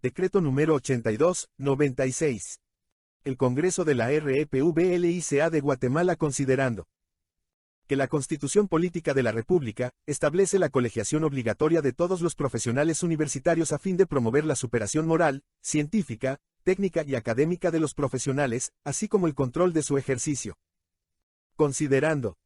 Decreto número 82/96. El Congreso de la REPUBLICA de Guatemala, considerando que la Constitución Política de la República establece la colegiación obligatoria de todos los profesionales universitarios a fin de promover la superación moral, científica, técnica y académica de los profesionales, así como el control de su ejercicio. Considerando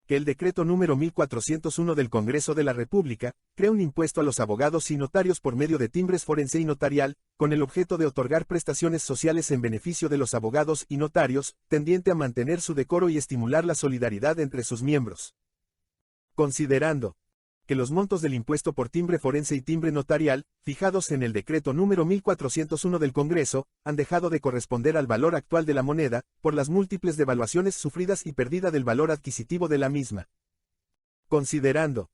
que el decreto número 1401 del Congreso de la República crea un impuesto a los abogados y notarios por medio de timbres forense y notarial, con el objeto de otorgar prestaciones sociales en beneficio de los abogados y notarios, tendiente a mantener su decoro y estimular la solidaridad entre sus miembros. Considerando que los montos del impuesto por timbre forense y timbre notarial, fijados en el decreto número 1401 del Congreso, han dejado de corresponder al valor actual de la moneda, por las múltiples devaluaciones sufridas y pérdida del valor adquisitivo de la misma. Considerando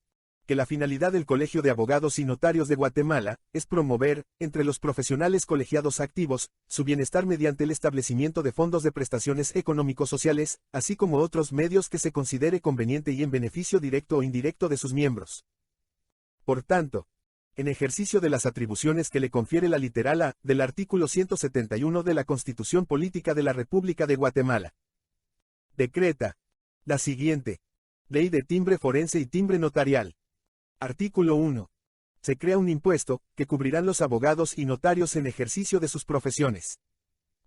que la finalidad del Colegio de Abogados y Notarios de Guatemala es promover, entre los profesionales colegiados activos, su bienestar mediante el establecimiento de fondos de prestaciones económico-sociales, así como otros medios que se considere conveniente y en beneficio directo o indirecto de sus miembros. Por tanto, en ejercicio de las atribuciones que le confiere la literal A del artículo 171 de la Constitución Política de la República de Guatemala, decreta la siguiente Ley de Timbre Forense y Timbre Notarial. Artículo 1. Se crea un impuesto que cubrirán los abogados y notarios en ejercicio de sus profesiones.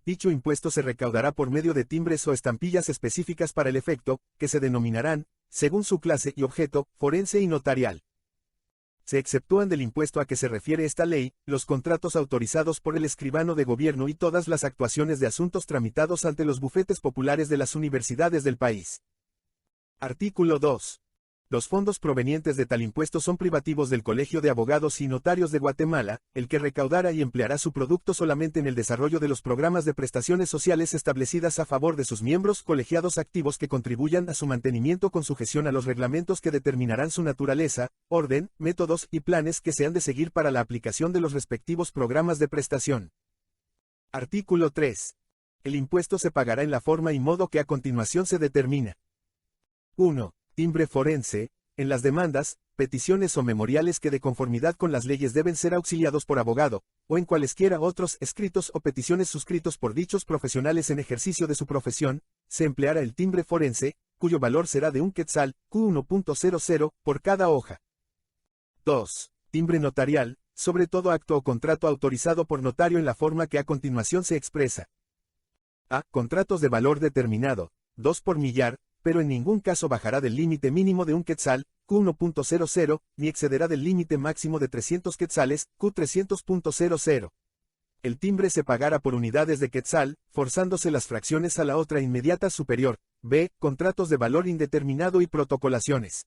Dicho impuesto se recaudará por medio de timbres o estampillas específicas para el efecto, que se denominarán, según su clase y objeto, forense y notarial. Se exceptúan del impuesto a que se refiere esta ley, los contratos autorizados por el escribano de gobierno y todas las actuaciones de asuntos tramitados ante los bufetes populares de las universidades del país. Artículo 2. Los fondos provenientes de tal impuesto son privativos del Colegio de Abogados y Notarios de Guatemala, el que recaudará y empleará su producto solamente en el desarrollo de los programas de prestaciones sociales establecidas a favor de sus miembros colegiados activos que contribuyan a su mantenimiento con sujeción a los reglamentos que determinarán su naturaleza, orden, métodos y planes que se han de seguir para la aplicación de los respectivos programas de prestación. Artículo 3. El impuesto se pagará en la forma y modo que a continuación se determina. 1. Timbre forense, en las demandas, peticiones o memoriales que de conformidad con las leyes deben ser auxiliados por abogado, o en cualesquiera otros escritos o peticiones suscritos por dichos profesionales en ejercicio de su profesión, se empleará el timbre forense, cuyo valor será de 1 quetzal, Q1.00, por cada hoja. 2. Timbre notarial, sobre todo acto o contrato autorizado por notario en la forma que a continuación se expresa. A. Contratos de valor determinado, 2 por millar, pero en ningún caso bajará del límite mínimo de 1 quetzal, Q1.00, ni excederá del límite máximo de 300 quetzales, Q300.00. El timbre se pagará por unidades de quetzal, forzándose las fracciones a la otra inmediata superior. B. Contratos de valor indeterminado y protocolaciones.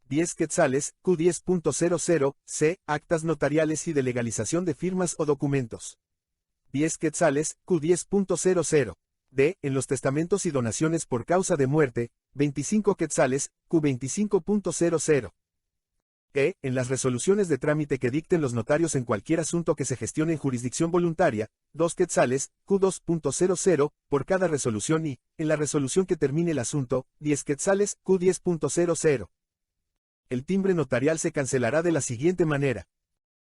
10 quetzales, Q10.00, C. Actas notariales y de legalización de firmas o documentos. 10 quetzales, Q10.00. D. En los testamentos y donaciones por causa de muerte, 25 quetzales, Q25.00. E. En las resoluciones de trámite que dicten los notarios en cualquier asunto que se gestione en jurisdicción voluntaria, 2 quetzales, Q2.00, por cada resolución y, en la resolución que termine el asunto, 10 quetzales, Q10.00. El timbre notarial se cancelará de la siguiente manera.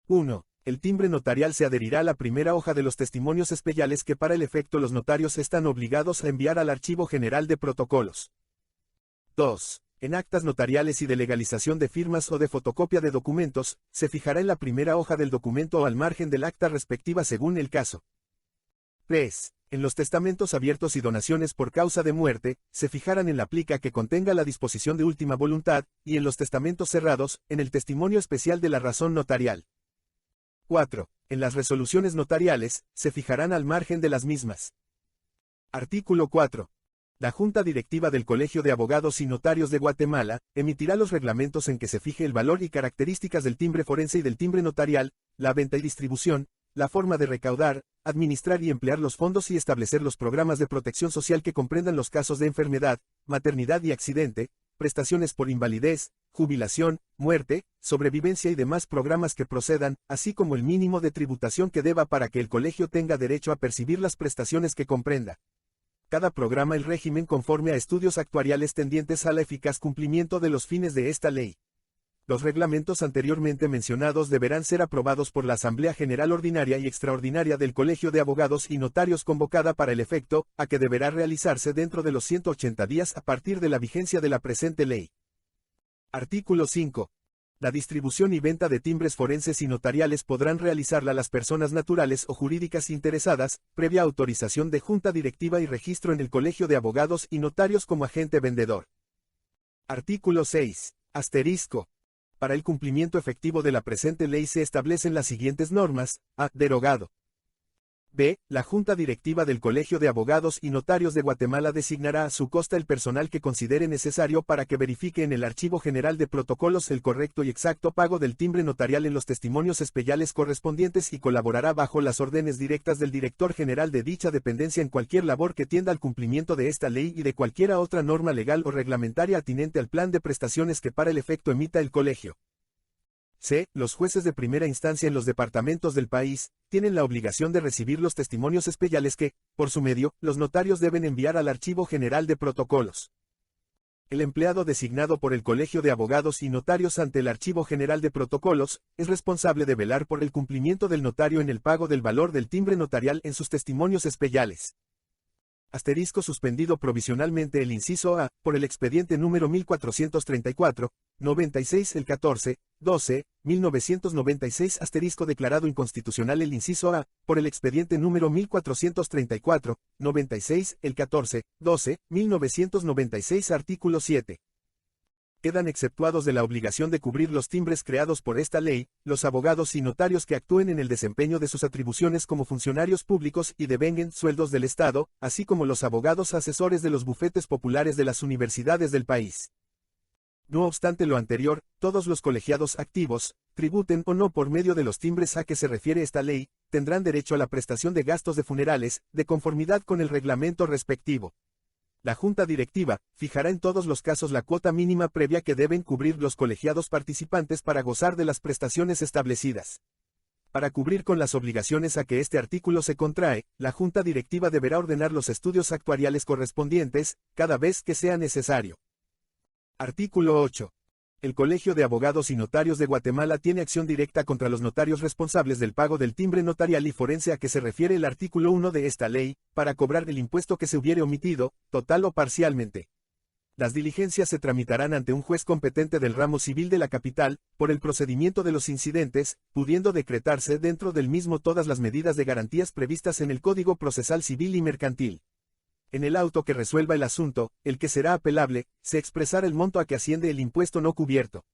1. El timbre notarial se adherirá a la primera hoja de los testimonios especiales que para el efecto los notarios están obligados a enviar al Archivo General de Protocolos. 2. En actas notariales y de legalización de firmas o de fotocopia de documentos, se fijará en la primera hoja del documento o al margen del acta respectiva según el caso. 3. En los testamentos abiertos y donaciones por causa de muerte, se fijarán en la plica que contenga la disposición de última voluntad, y en los testamentos cerrados, en el testimonio especial de la razón notarial. 4. En las resoluciones notariales, se fijarán al margen de las mismas. Artículo 4. La Junta Directiva del Colegio de Abogados y Notarios de Guatemala emitirá los reglamentos en que se fije el valor y características del timbre forense y del timbre notarial, la venta y distribución, la forma de recaudar, administrar y emplear los fondos y establecer los programas de protección social que comprendan los casos de enfermedad, maternidad y accidente, prestaciones por invalidez, jubilación, muerte, sobrevivencia y demás programas que procedan, así como el mínimo de tributación que deba para que el colegio tenga derecho a percibir las prestaciones que comprenda. Cada programa el régimen conforme a estudios actuariales tendientes a la eficaz cumplimiento de los fines de esta ley. Los reglamentos anteriormente mencionados deberán ser aprobados por la Asamblea General Ordinaria y Extraordinaria del Colegio de Abogados y Notarios convocada para el efecto, a que deberá realizarse dentro de los 180 días a partir de la vigencia de la presente ley. Artículo 5. La distribución y venta de timbres forenses y notariales podrán realizarla las personas naturales o jurídicas interesadas, previa autorización de Junta Directiva y registro en el Colegio de Abogados y Notarios como agente vendedor. Artículo 6. Asterisco. Para el cumplimiento efectivo de la presente ley se establecen las siguientes normas. A. Derogado. B. La Junta Directiva del Colegio de Abogados y Notarios de Guatemala designará a su costa el personal que considere necesario para que verifique en el Archivo General de Protocolos el correcto y exacto pago del timbre notarial en los testimonios especiales correspondientes y colaborará bajo las órdenes directas del Director General de dicha dependencia en cualquier labor que tienda al cumplimiento de esta ley y de cualquiera otra norma legal o reglamentaria atinente al plan de prestaciones que para el efecto emita el Colegio. C. Los jueces de primera instancia en los departamentos del país tienen la obligación de recibir los testimonios especiales que, por su medio, los notarios deben enviar al Archivo General de Protocolos. El empleado designado por el Colegio de Abogados y Notarios ante el Archivo General de Protocolos es responsable de velar por el cumplimiento del notario en el pago del valor del timbre notarial en sus testimonios especiales. Asterisco suspendido provisionalmente el inciso A, por el expediente número 1434, 96 el 14, 12, 1996 asterisco declarado inconstitucional el inciso A, por el expediente número 1434, 96 el 14, 12, 1996 artículo 7. Quedan exceptuados de la obligación de cubrir los timbres creados por esta ley, los abogados y notarios que actúen en el desempeño de sus atribuciones como funcionarios públicos y devenguen sueldos del Estado, así como los abogados asesores de los bufetes populares de las universidades del país. No obstante lo anterior, todos los colegiados activos, tributen o no por medio de los timbres a que se refiere esta ley, tendrán derecho a la prestación de gastos de funerales, de conformidad con el reglamento respectivo. La Junta Directiva fijará en todos los casos la cuota mínima previa que deben cubrir los colegiados participantes para gozar de las prestaciones establecidas. Para cubrir con las obligaciones a que este artículo se contrae, la Junta Directiva deberá ordenar los estudios actuariales correspondientes, cada vez que sea necesario. Artículo 8. El Colegio de Abogados y Notarios de Guatemala tiene acción directa contra los notarios responsables del pago del timbre notarial y forense a que se refiere el artículo 1 de esta ley, para cobrar el impuesto que se hubiere omitido, total o parcialmente. Las diligencias se tramitarán ante un juez competente del ramo civil de la capital, por el procedimiento de los incidentes, pudiendo decretarse dentro del mismo todas las medidas de garantías previstas en el Código Procesal Civil y Mercantil. En el auto que resuelva el asunto, el que será apelable, se expresará el monto a que asciende el impuesto no cubierto.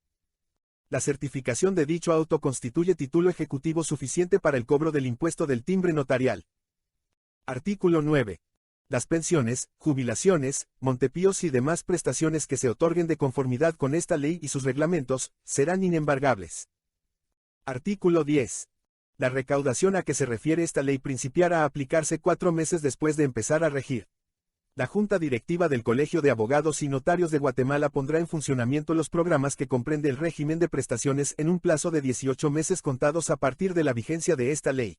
La certificación de dicho auto constituye título ejecutivo suficiente para el cobro del impuesto del timbre notarial. Artículo 9. Las pensiones, jubilaciones, montepíos y demás prestaciones que se otorguen de conformidad con esta ley y sus reglamentos, serán inembargables. Artículo 10. La recaudación a que se refiere esta ley principiará a aplicarse 4 meses después de empezar a regir. La Junta Directiva del Colegio de Abogados y Notarios de Guatemala pondrá en funcionamiento los programas que comprende el régimen de prestaciones en un plazo de 18 meses contados a partir de la vigencia de esta ley.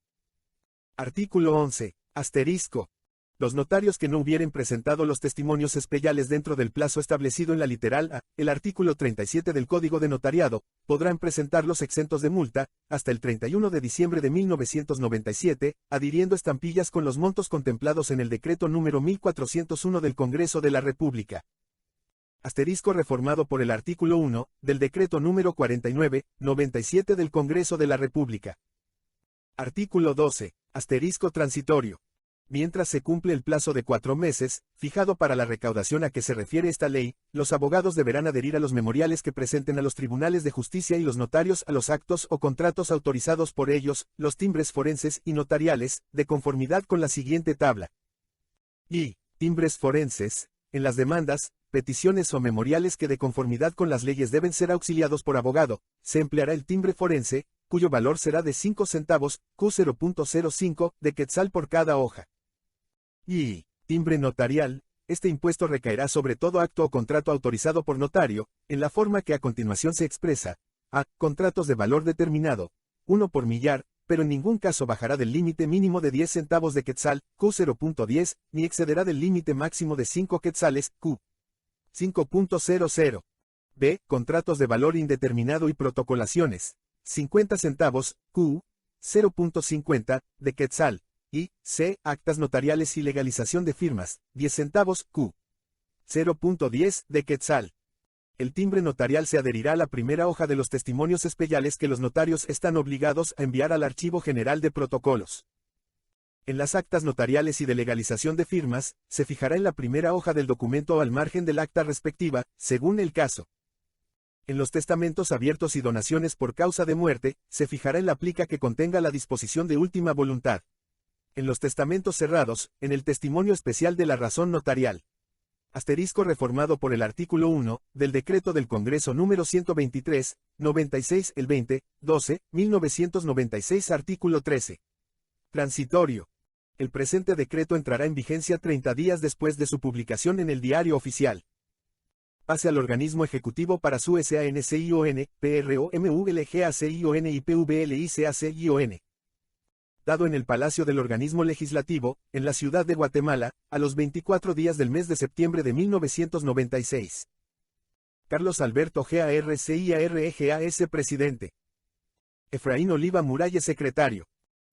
Artículo 11. Asterisco. Los notarios que no hubieren presentado los testimonios especiales dentro del plazo establecido en la literal A, el artículo 37 del Código de Notariado, podrán presentarlos exentos de multa, hasta el 31 de diciembre de 1997, adhiriendo estampillas con los montos contemplados en el decreto número 1401 del Congreso de la República. Asterisco reformado por el artículo 1, del decreto número 49/97 del Congreso de la República. Artículo 12. Asterisco transitorio. Mientras se cumple el plazo de 4 meses, fijado para la recaudación a que se refiere esta ley, los abogados deberán adherir a los memoriales que presenten a los tribunales de justicia y los notarios a los actos o contratos autorizados por ellos, los timbres forenses y notariales, de conformidad con la siguiente tabla. Y, timbres forenses, en las demandas, peticiones o memoriales que de conformidad con las leyes deben ser auxiliados por abogado, se empleará el timbre forense, cuyo valor será de 5 centavos, Q0.05, de quetzal por cada hoja. Y, timbre notarial, este impuesto recaerá sobre todo acto o contrato autorizado por notario, en la forma que a continuación se expresa. A. Contratos de valor determinado, 1 por millar, pero en ningún caso bajará del límite mínimo de 10 centavos de quetzal, Q0.10, ni excederá del límite máximo de 5 quetzales, Q. 5.00. B. Contratos de valor indeterminado y protocolaciones. 50 centavos, Q. 0.50, de quetzal. Y, C. Actas notariales y legalización de firmas. 10 centavos, Q. 0.10, de quetzal. El timbre notarial se adherirá a la primera hoja de los testimonios especiales que los notarios están obligados a enviar al Archivo General de Protocolos. En las actas notariales y de legalización de firmas, se fijará en la primera hoja del documento o al margen del acta respectiva, según el caso. En los testamentos abiertos y donaciones por causa de muerte, se fijará en la plica que contenga la disposición de última voluntad. En los testamentos cerrados, en el testimonio especial de la razón notarial. Asterisco reformado por el artículo 1, del decreto del Congreso número 123, 96 el 20, 12, 1996 artículo 13. Transitorio. El presente decreto entrará en vigencia 30 días después de su publicación en el Diario Oficial. Pase al organismo ejecutivo para su SANCION, PRO, MVLGACION y PVLICACION. Dado en el Palacio del Organismo Legislativo, en la ciudad de Guatemala, a los 24 días del mes de septiembre de 1996. Carlos Alberto GARCIAREGAS Presidente. Efraín Oliva Muralles Secretario.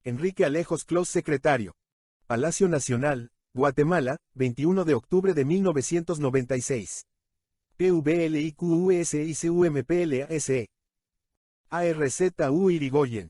Enrique Alejos Clos Secretario. Palacio Nacional, Guatemala, 21 de octubre de 1996. PVLIQUSICUMPLASE. ARZU Irigoyen.